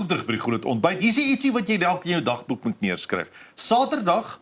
Welkom terug by die Groot Ontbyt. Hier is ietsie wat jy dalk in jou dagboek moet neerskryf. Saterdag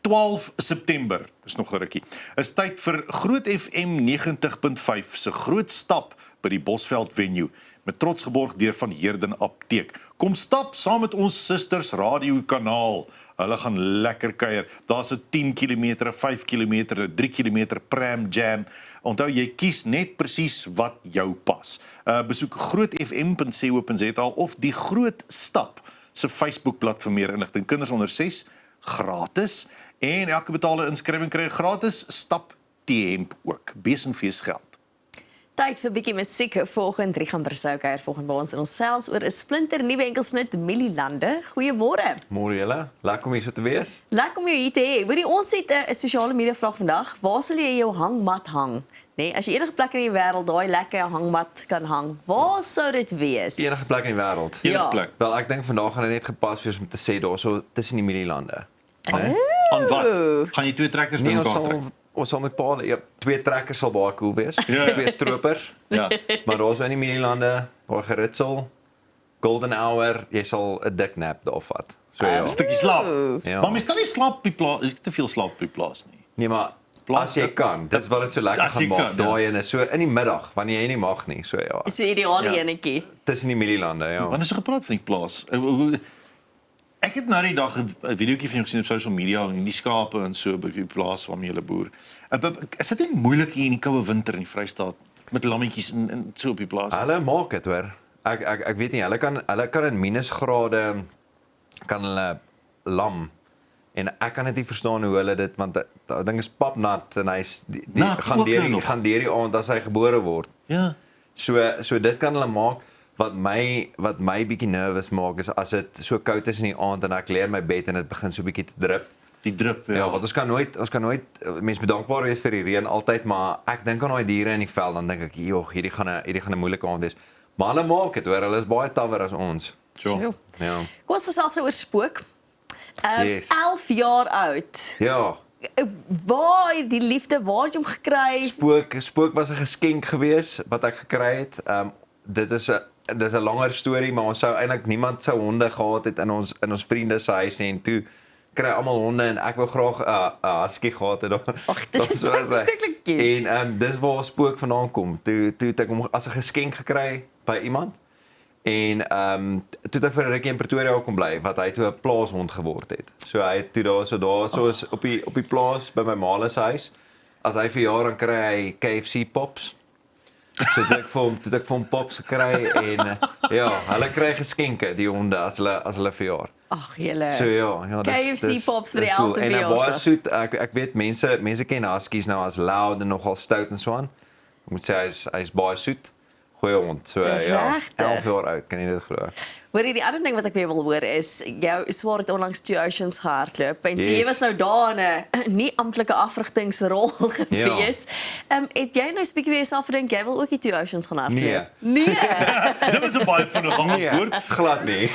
12 September, is nog 'n rukkie, is tyd vir Groot FM 90.5 se groot stap by die Bosveld venue, met trots geborg deur Van Heerden Apteek. Kom stap saam met ons susters radiokanaal. Hulle gaan lekker kuier. Daar's 'n 10 km, 5 km, 'n 3 km pram jam. Onthou, jy kies net presies wat jou pas. Besoek grootfm.co.za of die Groot Stap se Facebookblad vir meer inligting. Kinders onder 6 gratis en elke betaalde inskrywing kry 'n gratis stap T-hemp ook. Besenfees geld. Tyd vir bietjie musiek. Volgende Richard Bersou kuier volgende by ons en ons sels oor 'n splinter nuwe enkelsnit Mielielande. Goeiemôre. Môre julle, lekker om hier so te wees. Lekker om jou hier te hê. Hoorie, ons het 'n sosiale media vraag vandag. Waar sal jy jou hangmat hang? Nee, as jy enige plek in die wêreld daai lekker hangmat kan hang, waar sou dit wees? Enige plek in die wêreld. Enige plek. Wel, ek dink vandag gaan dit net gepas wees om te sê daarso tussen die Mielielande. Aan wat? Gaan jy 2 trekkers Nee, bymekaar trek? ons sal met paal, ja, 2 trekkers sal baie cool wees. Ja. 2 stroopers. Ja. Maar daar's in die Mielielande, daar geritsel, golden hour, jy sal 'n dik nap daar vat. So ja. 'n stukkie slaap. Ja. Maar mens kan nie slaap op die plaas, jy het te veel slaap op die plaas nie. Nee, maar as jy kan, dis wat dit so lekker As jy gaan maak. kan, ja. Daai ene so in die middag wanneer jy nie mag nie, so ja. Is so ideale Ja. enetjie. Tussen die Mielielande, ja. Wanneer is er gepraat van die plaas? Ek het nou die dag 'n videoetjie van jou gesien op social media en die skape en so by die plaas waarmee jy boer. Is dit nie moeilik hier in die koue winter in die Vrystaat met lammetjies en so op die plaas? Hulle maak dit hoor. Ek weet nie, hulle kan in minusgrade kan hulle lam. En ek kan dit nie verstaan hoe hulle dit, want daai ding is papnat en hy's Nat gaan ook deur nou nog. gaan deur die aand as hy gebore word. Ja. So dit kan hulle maak. Wat my bietjie nervous maak is as dit so koud is in die aand en ek lê in my bed en dit begin so bietjie te drup. Die drup, ja. Ja, want ons kan nooit mense bedankbaar wees vir die reën altyd, maar ek dink aan daai diere in die veld, dan dink ek, "Joh, hierdie gaan 'n moeilike aand wees." Maar hulle maak dit hoor, hulle is baie tawer as ons. Sure. Ja. Kom ons gesels nou oor spook. Yes. 11 jaar oud. Ja. Waar die liefde, waar het jy hom gekry? Spook was 'n geskenk gewees wat ek gekry het. Dit is 'n langer storie, maar ons sou eintlik niemand sou honde gehad het in ons vriende se huis nie en toe kry almal honde en ek wou graag 'n husky gehad het. Ag, dit is verskriklik cute. En dis waar spook vandaan kom. Toe het ek hom as 'n geskenk gekry by iemand. En toe het ek vir 'n rukkie in Pretoria kom bly wat hy toe 'n plaashond geword het. So hy het toe daar is op die plaas by my ma se huis. As hy verjaar dan kry hy KFC pops. So toe ek vir hom pops gekry en ja, hulle kry geskenke die honde as hulle verjaar. Ag, julle. So ja, KFC pops vir die cool. 11de En verjaarsdag. baie soet. Ek weet mense ken huskies nou as loud en nogal stout en so aan. Ek moet sê hy's baie soet. Goeie hond. So ja, Regtig? 11 jaar oud, kan jy dit glo? Hoorie, die ander ding wat ek weer wil hoor is, jou swaar het onlangs 2 Oceans gehardloop en jy Yes. was nou daar in 'n nie amptelike afrigtingsrol gewees. Het jy nou 'n bietjie weer jouself gedink, jy wil ook die 2 Oceans gaan hardloop? Nee. Dit was 'n baie vinnige antwoord. Glad nie.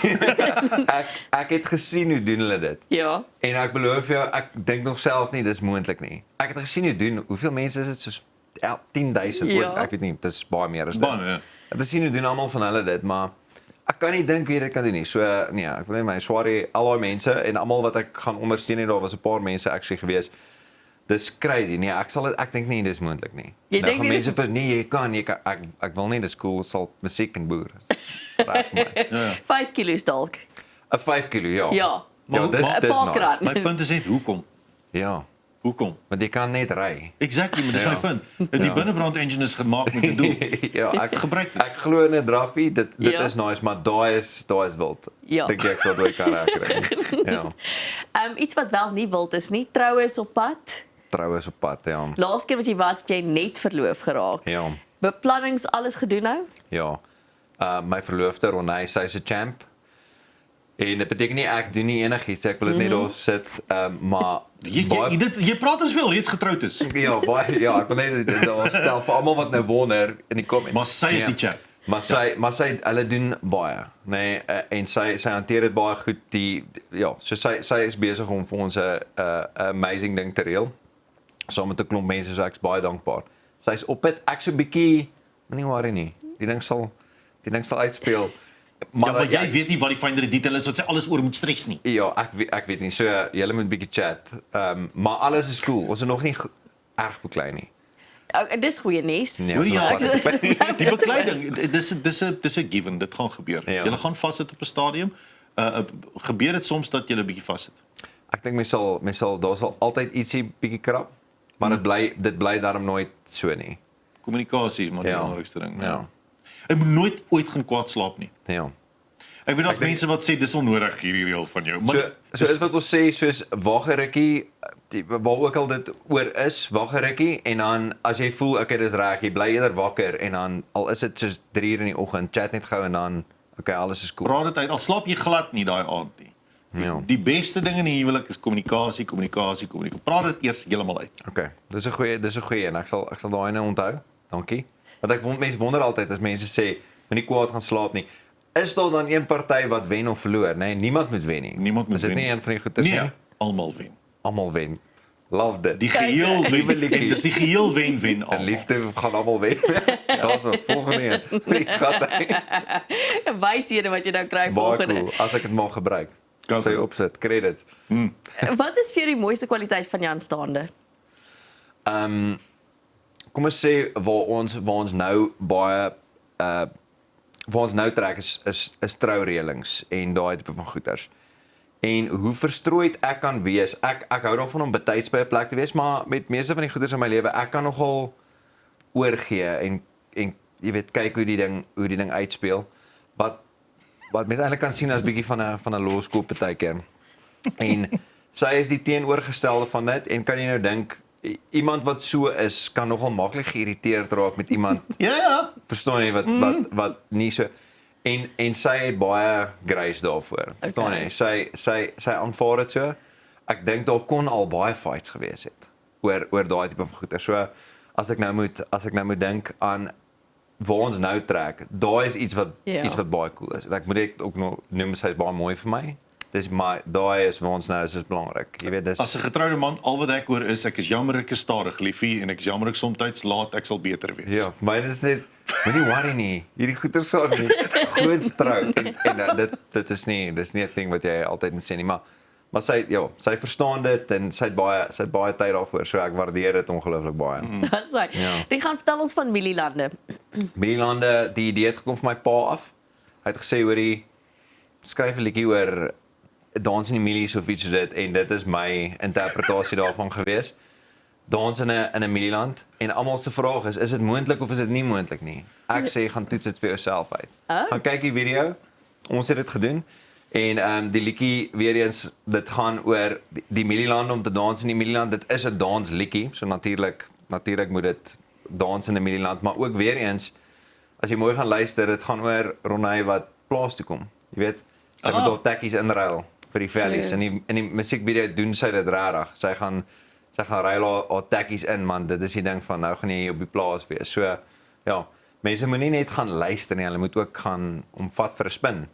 ek het gesien hoe doen hulle dit. Ja. En ek beloof jou, ek dink nog self nie dis moontlik nie. Ek het gesien hoe doen, hoeveel mense is dit soos 10,000 Ja. ek weet nie, dis baie meer as dit. Baie, ja. Ek het gesien hoe doen almal van hulle dit, maar ek kan nie dink wie dit kan doen nie. So nee, ek wil net my swaar al daai mense en almal wat ek gaan ondersteun het, daar was 'n paar mense actually gewees. Dis crazy. Nee, ek dink nie dis moontlik nie. Jy dink nie mense vir nee, jy kan ek wil nie dis cool sal musiek en boer. Raak my. 5 kilos dalk. 'n 5 kilo, ja. Ja. Ja, dis maar 'n dis parkrun. nice. My punt is net hoekom? Ja, Hoekom? want jy kan net ry. Exactly, maar dis Ja. my punt. Die binnebrand engine is gemaak met 'n doel. Ja, ek Gebruik dit. Ek glo in 'n draffie, dit Ja. is nice, maar daai is wild. Ja. Dink ek sal daai kar kry. Ja. Iets wat wel nie wild is nie, troue is op pad. Troues op pad, ja. Laaste keer wat jy was, het jy net verloof geraak. Ja. Beplannings alles gedoen nou? Ja. My verloofde Ronay, sy's 'n champ. En dit beteken nie ek doen nie enigiets, ek wil dit net daar sit, maar Jy praat as wel reeds getroud is. ja, baie ja, ek wil net dit daar stel vir almal wat nou wonder in die comment. Maar sy is die champ. Maar sy hulle doen baie, nê, nee, en sy hanteer dit baie goed. So sy is besig om vir ons 'n amazing ding te reël. Saam met 'n klomp mense, so ek's baie dankbaar. Sy's op dit, ek so 'n bietjie, moenie worry nie. Die ding sal uitspeel. Maar jy weet nie wat die fynere detail is wat sy alles oor moet stres nie. Ja, ek weet nie. So julle moet 'n bietjie chat. Maar alles is cool. Ons is nog nie erg beklei nie. Dis goeie nuus. Nee, Hoor jy, ons is nog glad die bekleiding, dis 'n given, dit gaan gebeur. Ja. Julle gaan vassit op 'n stadium. Gebeur dit soms dat jy 'n bietjie vassit? Ek dink mens sal daar sal altyd ietsie bietjie krap, maar dit bly daarom nooit so nie. Kommunikasie is maar die Ja. belangrikste ding. Ja. Ek moet nooit ooit gaan kwaad slaap nie. Ja. Ek weet daar's mense wat sê dis onnodig hierdie reël van jou. Maar So is wat ons sê, soos wag 'n rukkie, waar ook al dit oor is, wag 'n rukkie en dan as jy voel okay, dis reg, jy bly eerder wakker en dan al is dit soos 3 uur in die oggend, chat net gou en dan okay, alles is cool. praat dit uit. Al slaap jy glad nie daai aand nie. Ja. Die beste ding in die huwelik is kommunikasie. Praat dit eers heeltemal uit. Okay, dis 'n goeie en ek sal daai nou onthou. Dankie. Want mense wonder altyd as mense sê moenie kwaad gaan slaap nie. Is daar dan een party wat wen of verloor? Nee, niemand moet wen nie. Niemand moet is dit wen. nie een van die goeters nie? Nee, almal wen. Almal wen. Love dit. Die geheel wen. Liewe En dis die geheel wen en almal. liefde gaan almal wen. Daar's 'n volgende een. Wyshede wat jy nou kry Baie volgende. cool as ek dit mag gebruik. Kan Sy opsit, credits. Wat is vir jou die mooiste kwaliteit van jou aanstaande? Kom ons sê waar ons nou baie waar ons nou trek is troureëlings en daai tipe van goeters. En hoe verstrooid ek kan wees. Ek hou daarvan om betyds by 'n plek te wees, maar met meeste van die goeters in my lewe, ek kan nogal oorgee en jy weet kyk hoe die ding uitspeel. Wat mense eintlik kan sien as bietjie van 'n laerskool partykeer. En sy is die teenoorgestelde van dit en kan jy nou dink iemand wat so is kan nogal maklik geïrriteerd raak met iemand. Ja. Verstaan jy wat nie so en sy het baie grace daarvoor. Verstaan jy? Sy aanvaar dit so. Ek dink daar kon al baie fights gewees het oor daai tipe van goeie. So as ek nou moet dink aan waar ons nou trek, daai is iets wat baie cool is. Ek moet dit ook nog noem, sy is baie mooi vir my. Dis maar daai is waar ons nou is belangrik. Jy weet dis As 'n getroude man, al wat ek hoor is ek is jammer ek is stadig, liefie, en ek is jammer ek soms laat, ek sal beter wees. ja, vir my is dit moenie worry nie. Hierdie goeters sal nie groot vertrou en dis nie 'n ding wat jy altyd moet sê nie, maar sy verstaan dit en sy het baie tyd daarvoor, so ek waardeer dit ongelooflik baie. Wat sê? Ja. Jy gaan vertel ons van Mielielande. Mielielande, die idee het gekom van my pa af. Hy het gesê hoorie skryf 'n liedjie oor dans in die mielies of iets so dit en dit is my interpretasie daarvan gewees. Dans in 'n mielieland en almal se vraag is dit moontlik of is dit nie moontlik nie? Ek sê gaan toets dit vir jouself uit. Gaan kyk die video. Ons het dit gedoen. En die liedjie weer eens dit gaan oor die mielielande om te dans in die mielieland. Dit is 'n dansliedjie, so natuurlik moet dit dans in 'n mielieland, maar ook weer eens as jy mooi gaan luister, dit gaan oor Ronay wat plaas toe kom. Jy weet, sy moet daar tekkies inruil vir die vellies. In die musiekvideo doen sy dit regtig. Sy gaan ruil haar tekkies in, man. Dit is die ding van nou gaan jy op die plaas wees. So ja, mense moenie net gaan luister nie, hulle moet ook gaan omvat vir 'n spin.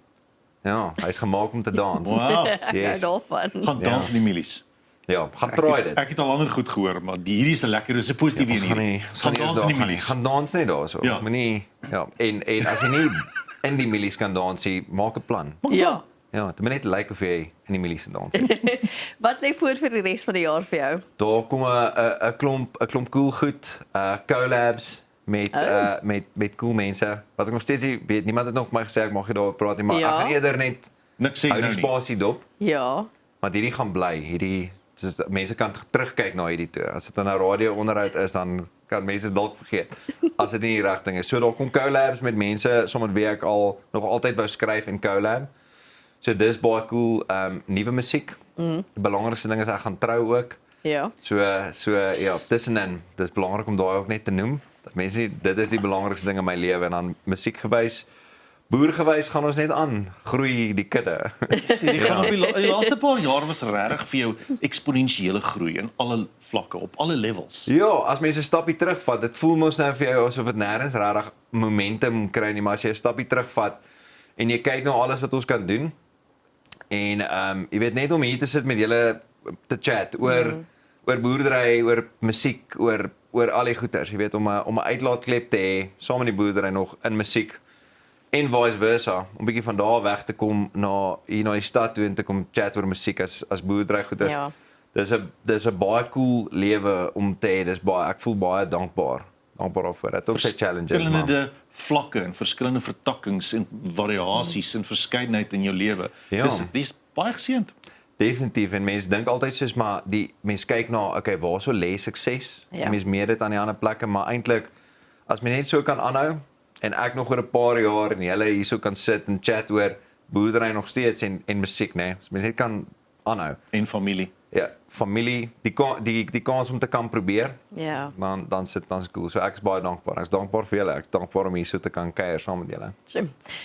Ja, hy's gemaak om te dans. Wow. Yes. Daarvan. Gaan dans in die milies. Ja, gaan try dit. Ek het al ander goed gehoor, maar hierdie is 'n lekker, is 'n positiewe Ons gaan een. gaan dans in die milies. Gaan dans net daarso. Ja. Moenie en as jy nie in die milies kan dans nie, maak 'n plan. Ja. Ja, dit moet net lyk of jy in die milies dans. Wat lê voor vir die res van die jaar vir jou? Daar kom 'n klomp cool goed, collabs met cool mense. Wat ek nog steeds nie weet, niemand het nog vir my gesê ek mag nie daaroor praat nie, maar Ja. ek gaan eerder net Niks sê hou nou die nie. spasie dop, Ja. maar hierdie gaan bly. Hierdie soos mense kan terugkyk na hierdie toe. As dit 'n radio onderhoud is, dan kan mense dalk vergeet as dit nie die regting is. So daar kom collabs met mense sommer wie ek al nog altyd wou skryf en collab. So dis baie cool, nuwe musiek. Die belangrikste ding is ek gaan trou ook. Ja. So ja, tussenin, dis belangrik om daai ook net te noem. Dat mense dit is die belangrikste ding in my lewe en dan musiekgewys, boergewys gaan ons net aan groei die kudde. Die gaan op die laaste paar jaar was regtig vir jou eksponensiële groei in alle vlakke, op alle levels. Ja, as mense 'n stappie terugvat, dit voel mos nou vir jou asof dit nêrens regtig momentum kry nie, maar as jy 'n stappie terugvat en jy kyk na alles wat ons kan doen en jy weet net om hier te sit met julle te chat oor boerdery, oor musiek, oor al die goeters, jy weet om 'n uitlaatklep te hê saam met die boerdery nog in musiek. En vice versa, om 'n bietjie van daar weg te kom na hier na die stad toe en te kom chat oor musiek as boerdery goed is. Ja. Dis 'n baie cool lewe om te hê. Ek voel baie dankbaar daarvoor. Dit ook sy challenges, maar Verskillende vlakke en verskillende vertakkings en variasies en verskeidenheid in jou lewe. Ja. Dis baie geseënd. definitief en mense dink altyd soos maar mense kyk na okay, waarso lê sukses? Ja. Mense meet dit aan die ander plekke, maar eintlik as mens net so kan aanhou en ek nog oor 'n paar jaar en julle hierso kan sit en chat oor boerdery nog steeds en musiek, né? As mens net kan aanhou. En familie. Ja, familie, die kans om te kan probeer, Ja. dan is cool. So ek is baie dankbaar. Ek is dankbaar vir julle. Ek is dankbaar om hier so te kan kuier saam met julle.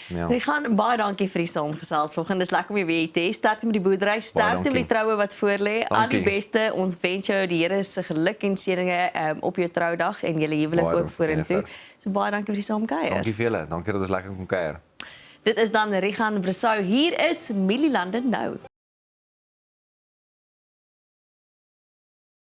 Ja. Ek gaan baie dankie vir die saamgesels vanoggend. Dis lekker om jou weer te hê. Sterkte met die boerdery, sterkte met die dankie. troue wat voorlê. Al die Dankie. beste. Ons wens jou die Here se geluk en seëninge op jou troudag en julle huwelik Baie ook dankie, vorentoe. Jennifer. So baie dankie vir die saamkuier. Dankie vir julle. Dankie dat ons lekker kon kuier. Dit is dan Rigan Bressou. Hier is Millie London nou.